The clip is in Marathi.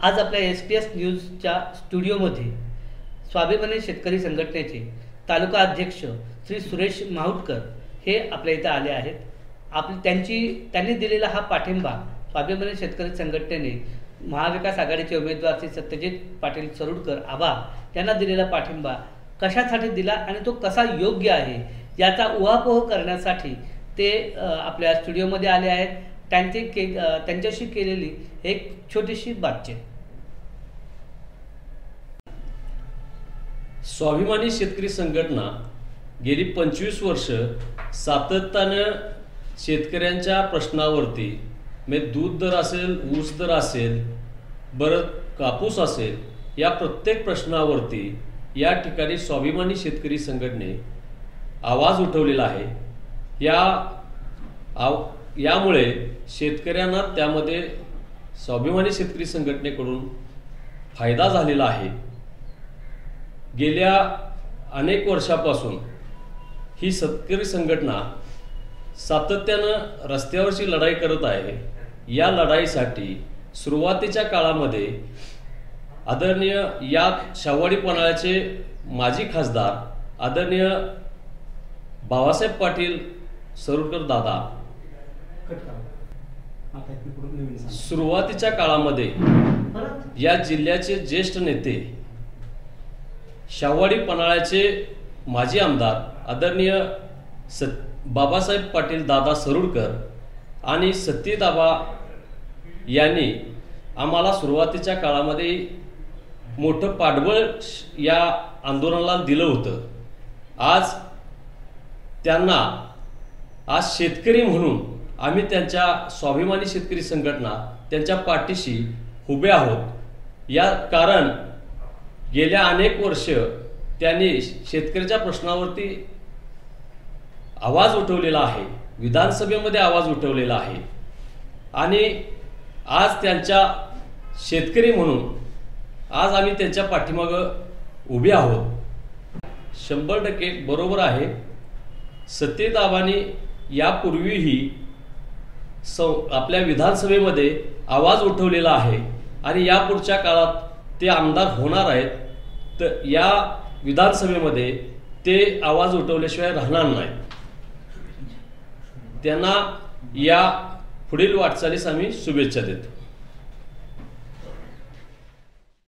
आज आपल्या SPS न्यूजच्या स्टुडिओमध्ये स्वाभिमानी शेतकरी संघटनेचे तालुका अध्यक्ष श्री सुरेश माहुटकर हे आपल्या इथं आले आहेत। त्यांनी दिलेला हा पाठिंबा स्वाभिमानी शेतकरी संघटनेने महाविकास आघाडीचे उमेदवार श्री सत्यजित पाटील सरुडकर आबा यांना दिलेला पाठिंबा कशासाठी दिला आणि तो कसा योग्य आहे याचा उहापोह करण्यासाठी ते आपल्या स्टुडिओमध्ये आले आहेत। त्यांच्याशी केलेली एक छोटीशी बातचीत। स्वाभिमानी शेतकरी संघटना गेली 25 वर्ष सातत्याने शेतकऱ्यांच्या प्रश्नावरती दूध दर असेल, ऊस दर असेल, बरं कापूस असेल, या प्रत्येक प्रश्नावरती या ठिकाणी स्वाभिमानी शेतकरी संघटने आवाज उठवलेला आहे। यामुळे शेतकऱ्यांना त्यामध्ये स्वाभिमानी शेतकरी संघटनेकडून फायदा झालेला आहे। गेल्या अनेक वर्षापासून ही शेतकरी संघटना सातत्याने रस्त्यावरची लढाई करत आहे। या लढाईसाठी सुरुवातीच्या काळामध्ये आदरणीय या शाहूवाडी पन्हाळ्याचे माजी खासदार आदरणीय बाबासाहेब पाटील सरुडकर दादा सुरुवातीच्या काळामध्ये या जिल्ह्याचे ज्येष्ठ नेते शाहूवाडी पन्हाळ्याचे माजी आमदार आदरणीय बाबासाहेब पाटील दादा सरुडकर आणि सत्यदाबा यांनी आम्हाला सुरुवातीच्या काळामध्ये मोठं पाठबळ या आंदोलनाला दिलं होतं। आज शेतकरी म्हणून आम्ही त्यांच्या स्वाभिमानी शेतकरी संघटना त्यांच्या पाठीशी उभे आहोत। या कारण गेल्या अनेक वर्ष त्यांनी शेतकऱ्याच्या प्रश्नावरती आवाज उठवलेला आहे, विधानसभेमध्ये आवाज उठवलेला आहे आणि आज त्यांच्या शेतकरी म्हणून आज आम्ही त्यांच्या पाठीमागे उभे आहोत। 100% बरोबर आहे। सत्यदाबांनी यापूर्वीही आपल्या विधानसभेमध्ये आवाज उठवलेला आहे आणि यापुढच्या काळात ते आमदार होणार आहेत, तर या विधानसभेमध्ये ते आवाज उठवल्याशिवाय राहणार नाहीत। त्यांना या पुढील वाटचालीस आम्ही शुभेच्छा देतो।